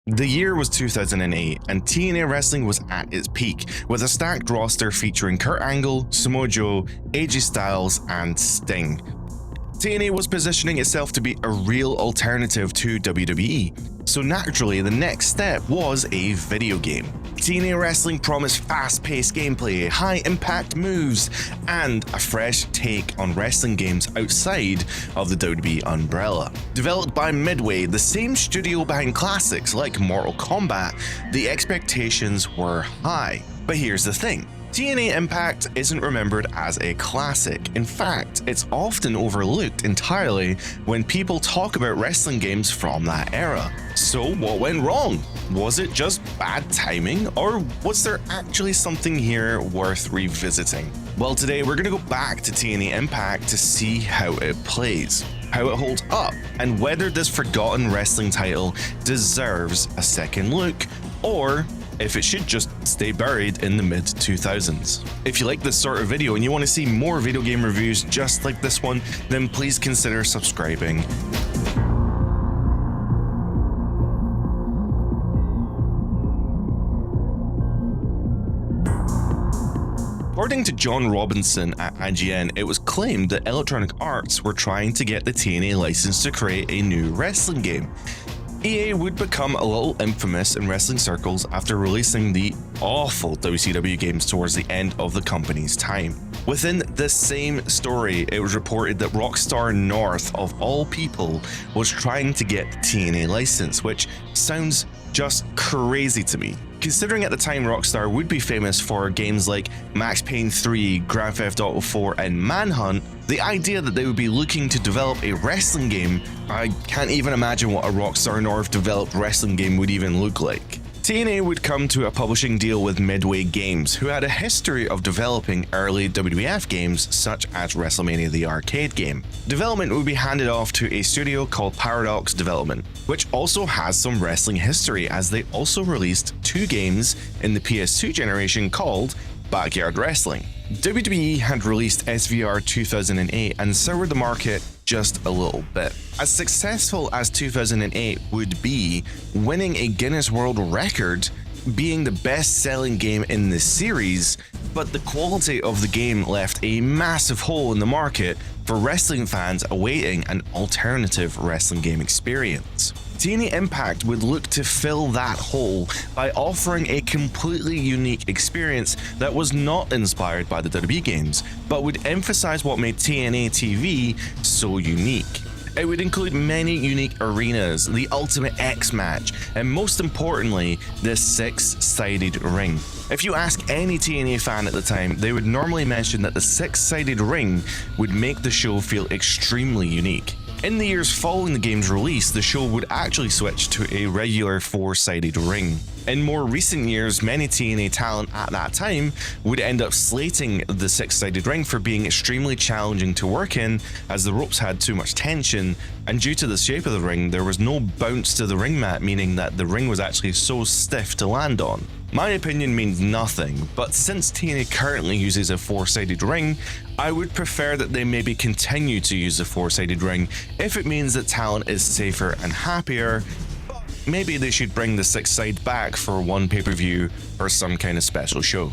The year was 2008, and TNA Wrestling was at its peak, with a stacked roster featuring Kurt Angle, Samoa Joe, AJ Styles, and Sting. TNA was positioning itself to be a real alternative to WWE, so naturally the next step was a video game. TNA Wrestling promised fast-paced gameplay, high-impact moves, and a fresh take on wrestling games outside of the WWE umbrella. Developed by Midway, the same studio behind classics like Mortal Kombat, the expectations were high. But here's the thing. TNA Impact isn't remembered as a classic. In fact, it's often overlooked entirely when people talk about wrestling games from that era. So what went wrong? Was it just bad timing, or was there actually something here worth revisiting? Well, today we're going to go back to TNA Impact to see how it plays, how it holds up, and whether this forgotten wrestling title deserves a second look, or if it should just stay buried in the mid-2000s. If you like this sort of video and you want to see more video game reviews just like this one, then please consider subscribing. According to John Robinson at IGN, it was claimed that Electronic Arts were trying to get the TNA license to create a new wrestling game. EA would become a little infamous in wrestling circles after releasing the awful WCW games towards the end of the company's time. Within the same story, it was reported that Rockstar North, of all people, was trying to get the TNA license, which sounds just crazy to me. Considering at the time Rockstar would be famous for games like Max Payne 3, Grand Theft Auto 4, and Manhunt, the idea that they would be looking to develop a wrestling game, I can't even imagine what a Rockstar North developed wrestling game would even look like. TNA would come to a publishing deal with Midway Games, who had a history of developing early WWF games such as WrestleMania the arcade game. Development would be handed off to a studio called Paradox Development, which also has some wrestling history as they also released 2 games in the PS2 generation called Backyard Wrestling. WWE had released SVR 2008 and soured the market just a little bit. As successful as 2008 would be, winning a Guinness World Record, being the best-selling game in the series, but the quality of the game left a massive hole in the market for wrestling fans awaiting an alternative wrestling game experience. TNA Impact would look to fill that hole by offering a completely unique experience that was not inspired by the WWE games, but would emphasize what made TNA TV so unique. It would include many unique arenas, the Ultimate X match, and most importantly, the 6-sided ring. If you ask any TNA fan at the time, they would normally mention that the 6-sided ring would make the show feel extremely unique. In the years following the game's release, the show would actually switch to a regular 4-sided ring. In more recent years, many TNA talent at that time would end up slating the 6-sided ring for being extremely challenging to work in, as the ropes had too much tension, and due to the shape of the ring, there was no bounce to the ring mat, meaning that the ring was actually so stiff to land on. My opinion means nothing, but since TNA currently uses a 4-sided ring, I would prefer that they maybe continue to use the 4-sided ring if it means that talent is safer and happier. Maybe they should bring the 6-side back for one pay-per-view or some kind of special show.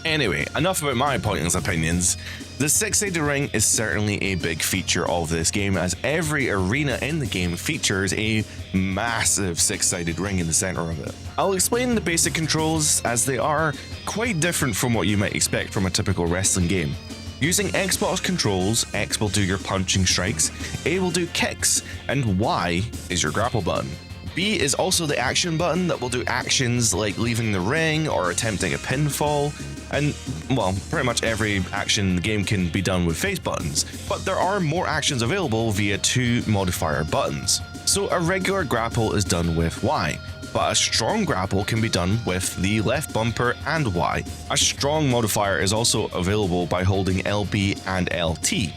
Anyway, enough about my pointless opinions. The 6-sided ring is certainly a big feature of this game, as every arena in the game features a massive 6-sided ring in the center of it. I'll explain the basic controls, as they are quite different from what you might expect from a typical wrestling game. Using Xbox controls, X will do your punching strikes, A will do kicks, and Y is your grapple button. B is also the action button that will do actions like leaving the ring or attempting a pinfall, and well, pretty much every action in the game can be done with face buttons, but there are more actions available via 2 modifier buttons. So a regular grapple is done with Y, but a strong grapple can be done with the left bumper and Y. A strong modifier is also available by holding LB and LT.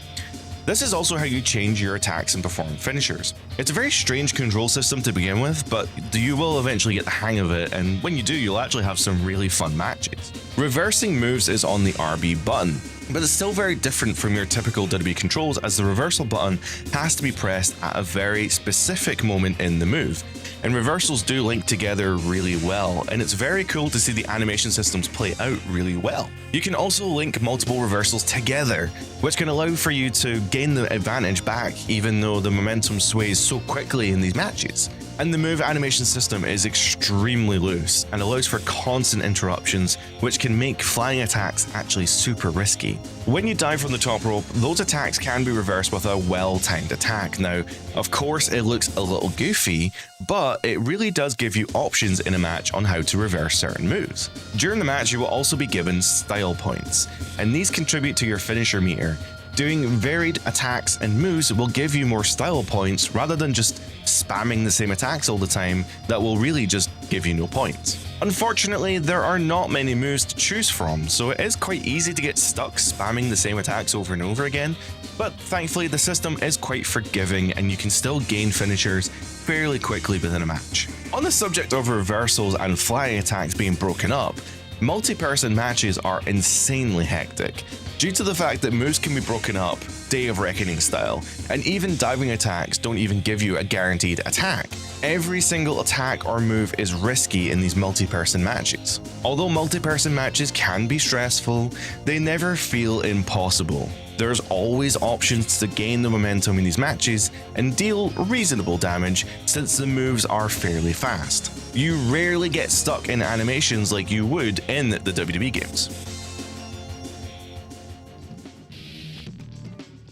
This is also how you change your attacks and perform finishers. It's a very strange control system to begin with, but you will eventually get the hang of it, and when you do, you'll actually have some really fun matches. Reversing moves is on the RB button. but it's still very different from your typical WWE controls, as the reversal button has to be pressed at a very specific moment in the move. And reversals do link together really well, and it's very cool to see the animation systems play out really well. You can also link multiple reversals together, which can allow for you to gain the advantage back even though the momentum sways so quickly in these matches. And the move animation system is extremely loose and allows for constant interruptions, which can make flying attacks actually super risky. When you dive from the top rope, those attacks can be reversed with a well-timed attack. Now, of course, it looks a little goofy, but it really does give you options in a match on how to reverse certain moves. During the match, you will also be given style points, and these contribute to your finisher meter. Doing varied attacks and moves will give you more style points rather than just spamming the same attacks all the time that will really just give you no points. Unfortunately, there are not many moves to choose from, so it is quite easy to get stuck spamming the same attacks over and over again, but thankfully the system is quite forgiving and you can still gain finishers fairly quickly within a match. On the subject of reversals and flying attacks being broken up, multi-person matches are insanely hectic, due to the fact that moves can be broken up, Day of Reckoning style, and even diving attacks don't even give you a guaranteed attack. Every single attack or move is risky in these multi-person matches. Although multi-person matches can be stressful, they never feel impossible. There's always options to gain the momentum in these matches and deal reasonable damage since the moves are fairly fast. You rarely get stuck in animations like you would in the WWE games.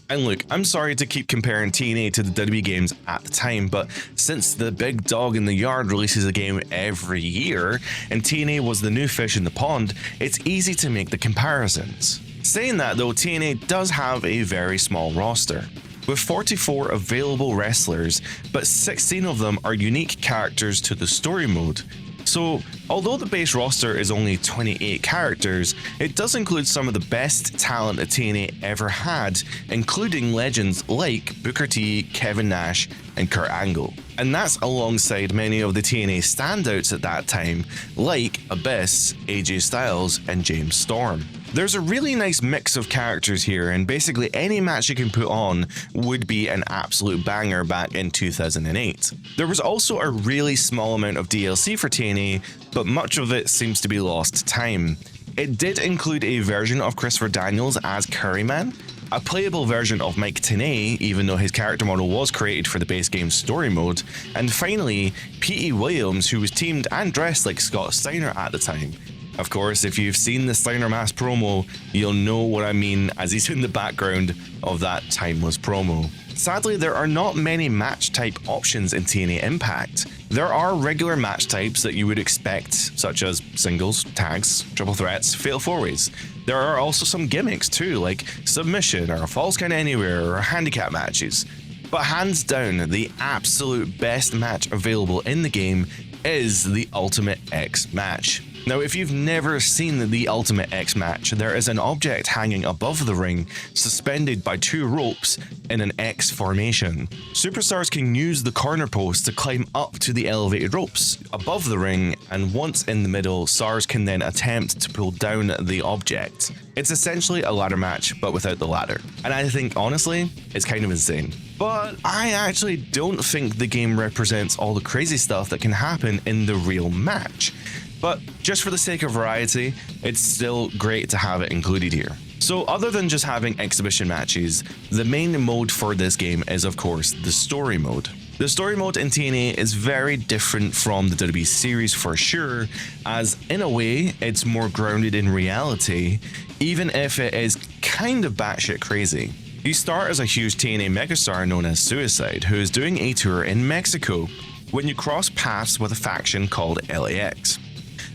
And look, I'm sorry to keep comparing TNA to the WWE games at the time, but since the big dog in the yard releases a game every year, and TNA was the new fish in the pond, it's easy to make the comparisons. Saying that though, TNA does have a very small roster, with 44 available wrestlers, but 16 of them are unique characters to the story mode. So, although the base roster is only 28 characters, it does include some of the best talent that TNA ever had, including legends like Booker T, Kevin Nash, and Kurt Angle. And that's alongside many of the TNA standouts at that time, like Abyss, AJ Styles, and James Storm. There's a really nice mix of characters here, and basically any match you can put on would be an absolute banger back in 2008. There was also a really small amount of DLC for TNA, but much of it seems to be lost to time. It did include a version of Christopher Daniels as Curryman, a playable version of Mike Tenay, even though his character model was created for the base game's story mode, and finally, P.E. Williams, who was teamed and dressed like Scott Steiner at the time. Of course, if you've seen the Steiner Mask promo, you'll know what I mean, as he's in the background of that timeless promo. Sadly, there are not many match type options in TNA Impact. There are regular match types that you would expect, such as singles, tags, triple threats, fatal four-ways. There are also some gimmicks too, like submission or falls count anywhere or handicap matches. But hands down, the absolute best match available in the game is the Ultimate X match. Now, if you've never seen the Ultimate X match, there is an object hanging above the ring, suspended by two ropes in an X formation. Superstars can use the corner post to climb up to the elevated ropes above the ring, and once in the middle, stars can then attempt to pull down the object. It's essentially a ladder match, but without the ladder. And I think, honestly, it's kind of insane. But I actually don't think the game represents all the crazy stuff that can happen in the real match. But just for the sake of variety, it's still great to have it included here. So other than just having exhibition matches, the main mode for this game is of course the story mode. The story mode in TNA is very different from the WWE series for sure, as in a way it's more grounded in reality, even if it is kind of batshit crazy. You start as a huge TNA megastar known as Suicide, who is doing a tour in Mexico, when you cross paths with a faction called LAX.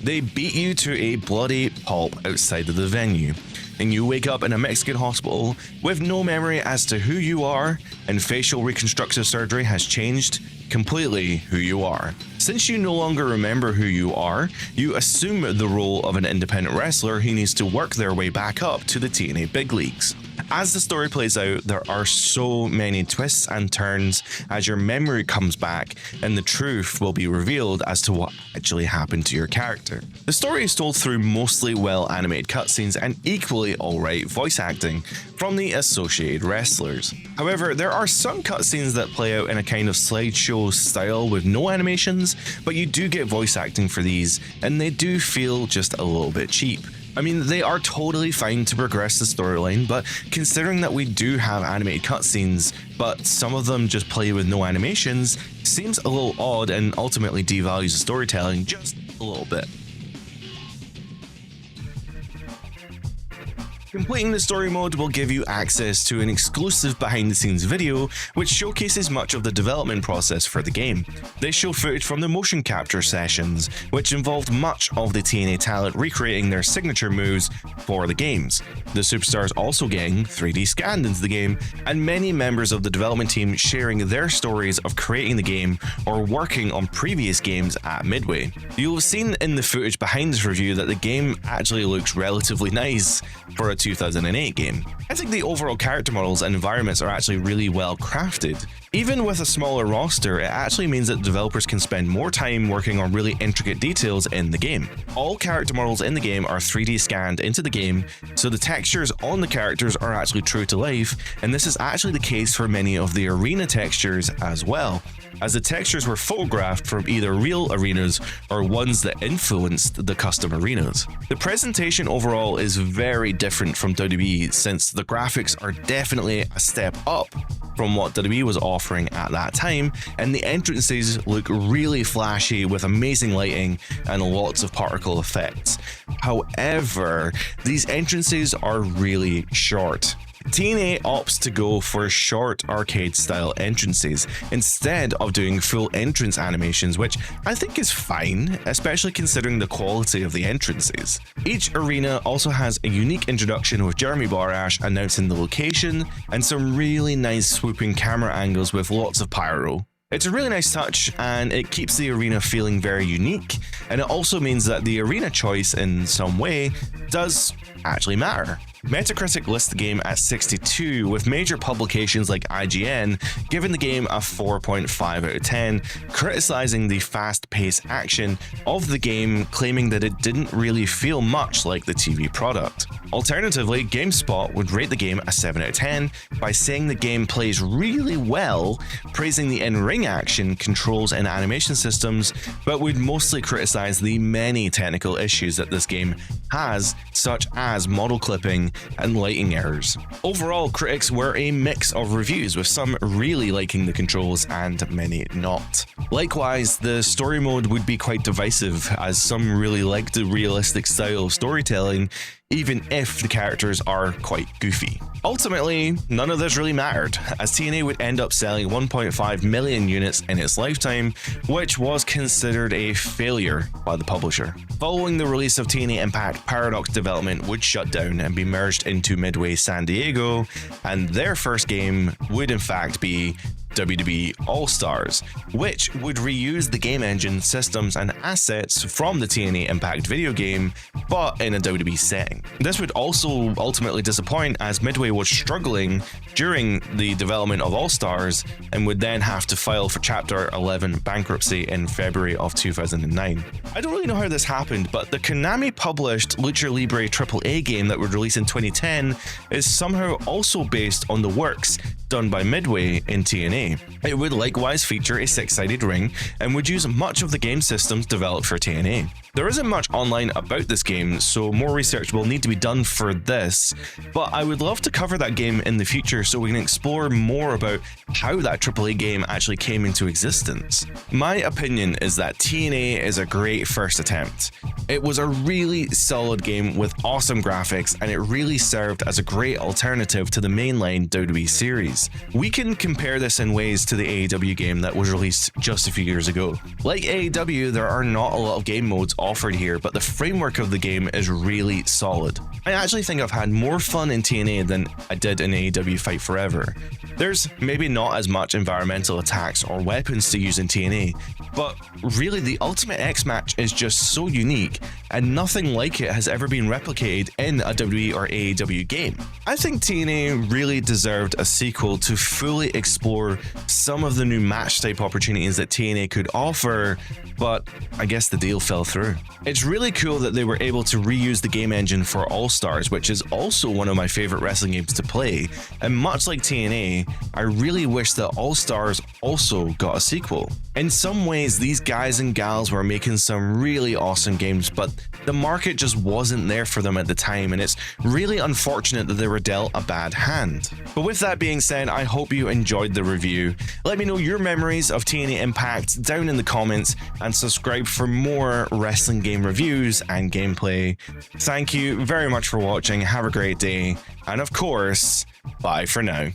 They beat you to a bloody pulp outside of the venue, and you wake up in a Mexican hospital with no memory as to who you are, and facial reconstructive surgery has changed completely who you are. Since you no longer remember who you are, you assume the role of an independent wrestler who needs to work their way back up to the TNA big leagues. As the story plays out, there are so many twists and turns as your memory comes back and the truth will be revealed as to what actually happened to your character. The story is told through mostly well animated cutscenes and equally alright voice acting from the associated wrestlers. However, there are some cutscenes that play out in a kind of slideshow style with no animations, but you do get voice acting for these, and they do feel just a little bit cheap. I mean, they are totally fine to progress the storyline, but considering that we do have animated cutscenes, but some of them just play with no animations, seems a little odd and ultimately devalues the storytelling just a little bit. Completing the story mode will give you access to an exclusive behind-the-scenes video which showcases much of the development process for the game. They show footage from the motion capture sessions, which involved much of the TNA talent recreating their signature moves for the games. The superstars also getting 3D scanned into the game, and many members of the development team sharing their stories of creating the game or working on previous games at Midway. You'll have seen in the footage behind this review that the game actually looks relatively nice for a 2008 game. I think the overall character models and environments are actually really well crafted. Even with a smaller roster, it actually means that developers can spend more time working on really intricate details in the game. All character models in the game are 3D scanned into the game, so the textures on the characters are actually true to life, and this is actually the case for many of the arena textures as well, as the textures were photographed from either real arenas or ones that influenced the custom arenas. The presentation overall is very different from WWE, since the graphics are definitely a step up from what WWE was offering at that time, and the entrances look really flashy with amazing lighting and lots of particle effects. However, these entrances are really short. TNA opts to go for short arcade-style entrances instead of doing full entrance animations, which I think is fine, especially considering the quality of the entrances. Each arena also has a unique introduction with Jeremy Borash announcing the location, and some really nice swooping camera angles with lots of pyro. It's a really nice touch, and it keeps the arena feeling very unique, and it also means that the arena choice in some way does actually matter. Metacritic lists the game at 62, with major publications like IGN giving the game a 4.5 out of 10, criticizing the fast-paced action of the game, claiming that it didn't really feel much like the TV product. Alternatively, GameSpot would rate the game a 7 out of 10 by saying the game plays really well, praising the in-ring action, controls and animation systems, but would mostly criticize the many technical issues that this game has, such as model clipping and lighting errors. Overall, critics were a mix of reviews, with some really liking the controls and many not. Likewise, the story mode would be quite divisive, as some really liked the realistic style of storytelling, even if the characters are quite goofy. Ultimately, none of this really mattered, as TNA would end up selling 1.5 million units in its lifetime, which was considered a failure by the publisher. Following the release of TNA Impact, Paradox Development would shut down and be merged into Midway San Diego, and their first game would in fact be WWE All-Stars, which would reuse the game engine, systems and assets from the TNA Impact video game, but in a WWE setting. This would also ultimately disappoint, as Midway was struggling during the development of All-Stars and would then have to file for Chapter 11 bankruptcy in February of 2009. I don't really know how this happened, but the Konami published Lucha Libre AAA game that would release in 2010 is somehow also based on the works done by Midway in TNA. It would likewise feature a 6-sided ring and would use much of the game systems developed for TNA. There isn't much online about this game, so more research will need to be done for this, but I would love to cover that game in the future so we can explore more about how that AAA game actually came into existence. My opinion is that TNA is a great first attempt. It was a really solid game with awesome graphics, and it really served as a great alternative to the mainline WWE series. We can compare this in ways to the AEW game that was released just a few years ago. Like AEW, there are not a lot of game modes offered here, but the framework of the game is really solid. I actually think I've had more fun in TNA than I did in AEW Fight Forever. There's maybe not as much environmental attacks or weapons to use in TNA, but really the Ultimate X match is just so unique, and nothing like it has ever been replicated in a WWE or AEW game. I think TNA really deserved a sequel to fully explore some of the new match type opportunities that TNA could offer, but I guess the deal fell through. It's really cool that they were able to reuse the game engine for All-Stars, which is also one of my favorite wrestling games to play, and much like TNA, I really wish that All-Stars also got a sequel. In some ways, these guys and gals were making some really awesome games, but the market just wasn't there for them at the time, and it's really unfortunate that they were dealt a bad hand. But with that being said, I hope you enjoyed the review. Let me know your memories of TNA Impact down in the comments, and subscribe for more wrestling game reviews and gameplay. Thank you very much for watching, have a great day, and of course, bye for now.